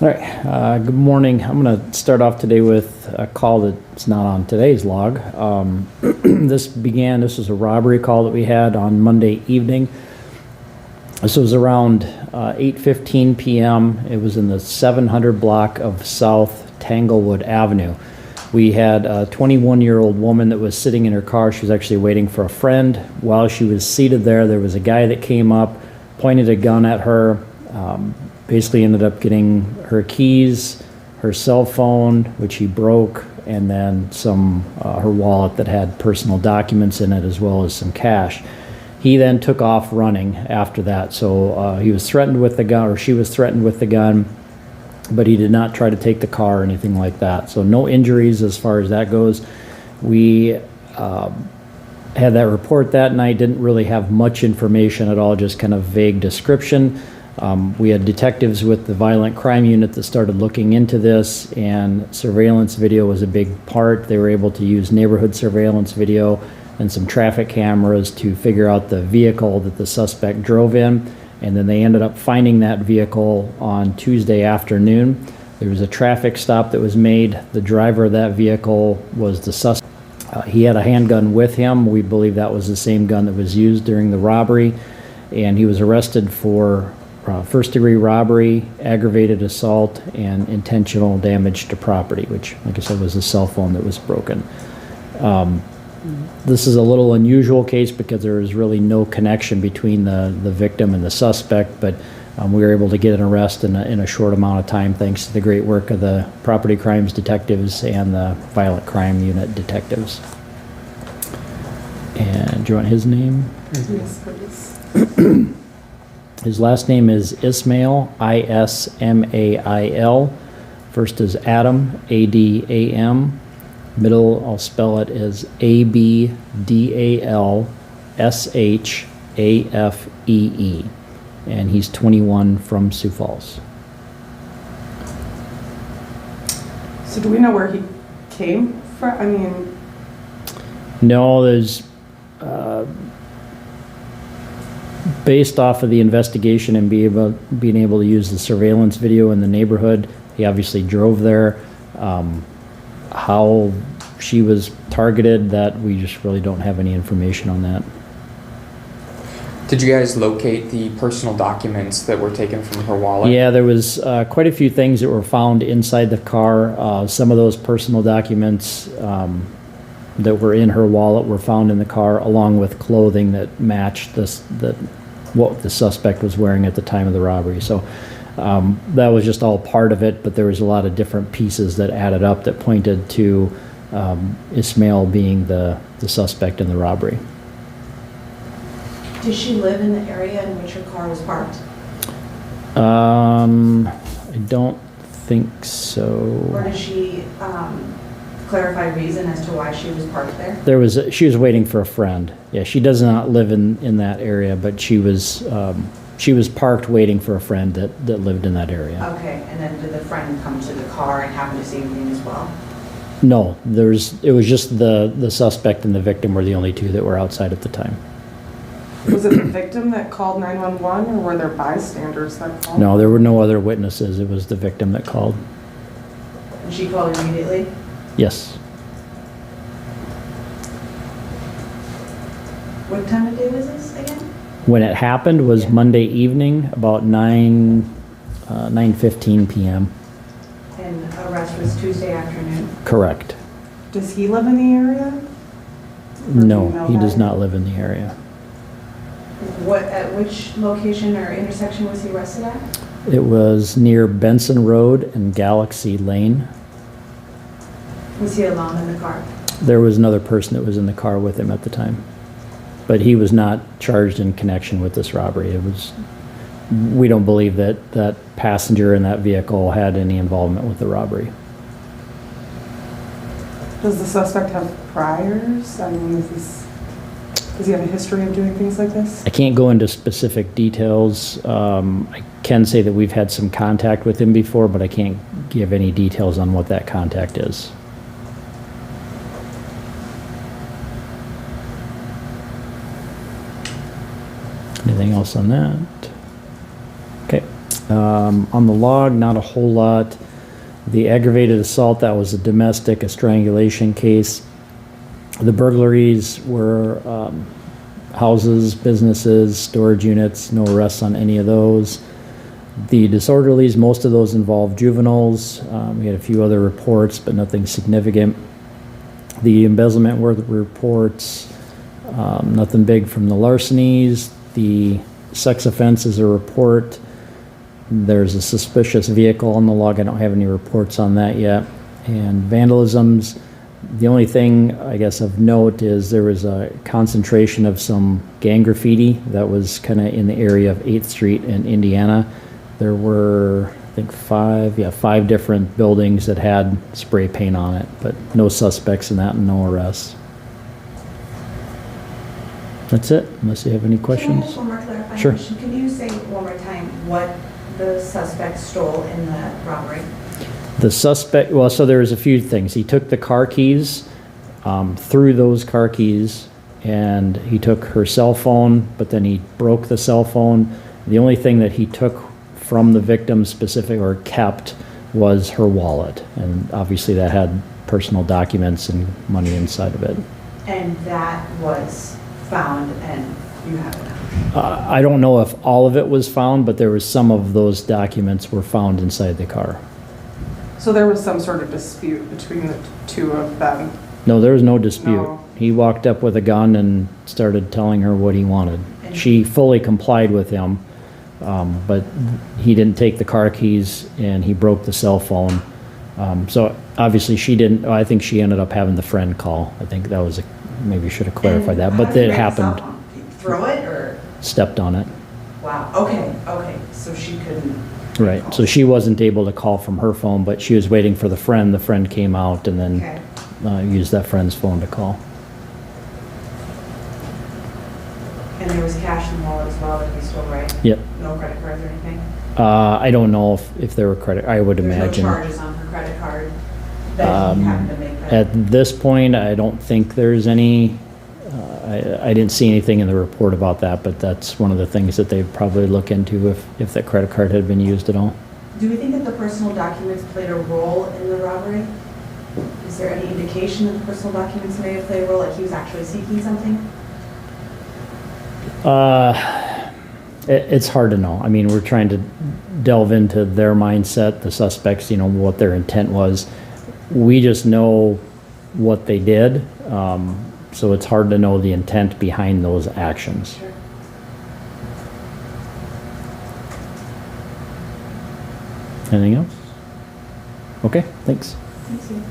All right, good morning. I'm going to start off today with a call that's not on today's log. This was a robbery call that we had on Monday evening. This was around 8:15 p.m. It was in the 700 block of South Tanglewood Avenue. We had a 21-year-old woman that was sitting in her car. She was actually waiting for a friend. While she was seated there was a guy that came up, pointed a gun at her, basically ended up getting her keys, her cell phone, which he broke, and then her wallet that had personal documents in it, as well as some cash. He then took off running after that. So he was threatened with the gun, or she was threatened with the gun, but he did not try to take the car or anything like that. So no injuries as far as that goes. We had that report that night, didn't really have much information at all, just kind of vague description. We had detectives with the violent crime unit that started looking into this, and surveillance video was a big part. They were able to use neighborhood surveillance video and some traffic cameras to figure out the vehicle that the suspect drove in, and then they ended up finding that vehicle on Tuesday afternoon. There was a traffic stop that was made. The driver of that vehicle was the suspect. He had a handgun with him. We believe that was the same gun that was used during the robbery, and he was arrested for first-degree robbery, aggravated assault, and intentional damage to property, which, like I said, was a cell phone that was broken. This is a little unusual case because there is really no connection between the victim and the suspect, but we were able to get an arrest in a short amount of time thanks to the great work of the property crimes detectives and the violent crime unit detectives. And do you want his name? Yes, please. His last name is Ismail, Ismail. First is Adam, Adam. Middle, I'll spell it as Abdalshafee. And he's 21 from Sioux Falls. So do we know where he came from? I mean... No, there's... based off of the investigation and being able to use the surveillance video in the neighborhood, he obviously drove there. How she was targeted, that we just really don't have any information on that. Did you guys locate the personal documents that were taken from her wallet? Yeah, there was quite a few things that were found inside the car. Some of those personal documents that were in her wallet were found in the car, along with clothing that matched what the suspect was wearing at the time of the robbery. So that was just all part of it, but there was a lot of different pieces that added up that pointed to Ismail being the suspect in the robbery. Does she live in the area in which her car was parked? I don't think so. Or does she clarify reason as to why she was parked there? She was waiting for a friend. Yeah, she does not live in that area, but she was parked waiting for a friend that lived in that area. Okay, and then did the friend come to the car and happen to see anything as well? No, it was just the suspect and the victim were the only two that were outside at the time. Was it the victim that called 911, or were there bystanders that called? No, there were no other witnesses. It was the victim that called. And she called immediately? Yes. What time of day was this again? When it happened was Monday evening, about 9:15 p.m. And arrest was Tuesday afternoon? Correct. Does he live in the area? No, he does not live in the area. At which location or intersection was he arrested at? It was near Benson Road and Galaxy Lane. Was he alone in the car? There was another person that was in the car with him at the time, but he was not charged in connection with this robbery. We don't believe that passenger in that vehicle had any involvement with the robbery. Does the suspect have priors? I mean, does he have a history of doing things like this? I can't go into specific details. I can say that we've had some contact with him before, but I can't give any details on what that contact is. Anything else on that? Okay. On the log, not a whole lot. The aggravated assault, that was a domestic, a strangulation case. The burglaries were houses, businesses, storage units, no arrests on any of those. The disorderlies, most of those involved juveniles. We had a few other reports, but nothing significant. The embezzlement were the reports, nothing big from the larcenies. The sex offense is a report. There's a suspicious vehicle on the log. I don't have any reports on that yet. And vandalisms, the only thing I guess of note is there was a concentration of some gang graffiti that was kind of in the area of 8th Street in Indiana. There were, I think, five different buildings that had spray paint on it, but no suspects in that and no arrests. That's it, unless you have any Can I questions. ask one more clarifying Sure. question? Can you say one more time what the suspect stole in the robbery? The suspect, well, so there was a few things. He took the car keys, threw those car keys, and he took her cell phone, but then he broke the cell phone. The only thing that he took from the victim specific or kept was her wallet. And obviously that had personal documents and money inside of it. And that was found and you have it now? I don't know if all of it was found, but there was some of those documents were found inside the car. So there was some sort of dispute between the two of them. No, there was no dispute. No. He walked up with a gun and started telling her what he wanted. And- She fully complied with him, but he didn't take the car keys and he broke the cell phone. So obviously she didn't, I think she ended up having the friend call. I think that was, maybe should have clarified that, And but how did it you break the cell happened, phone? Throw it or? stepped on it. Wow, okay, so she couldn't. Right, so she wasn't able to call from her phone, but she was waiting for the friend. The friend came out and Okay. then used that friend's phone to call. And there was cash in the wallet as well that he stole, right? Yep. No credit cards or anything? I don't know if there were credit, I would imagine. There's no charges on her credit card that he happened to make that? At this point, I don't think there's any, I didn't see anything in the report about that, but that's one of the things that they'd probably look into if that credit card had been used at all. Do we think that the personal documents played a role in the robbery? Is there any indication that the personal documents may have played a role, like he was actually seeking something? It's hard to know. I mean, we're trying to delve into their mindset, the suspects, what their intent was. We just know what they did, so it's hard to know the intent behind those actions. Sure. Anything else? Okay, thanks. Thank you.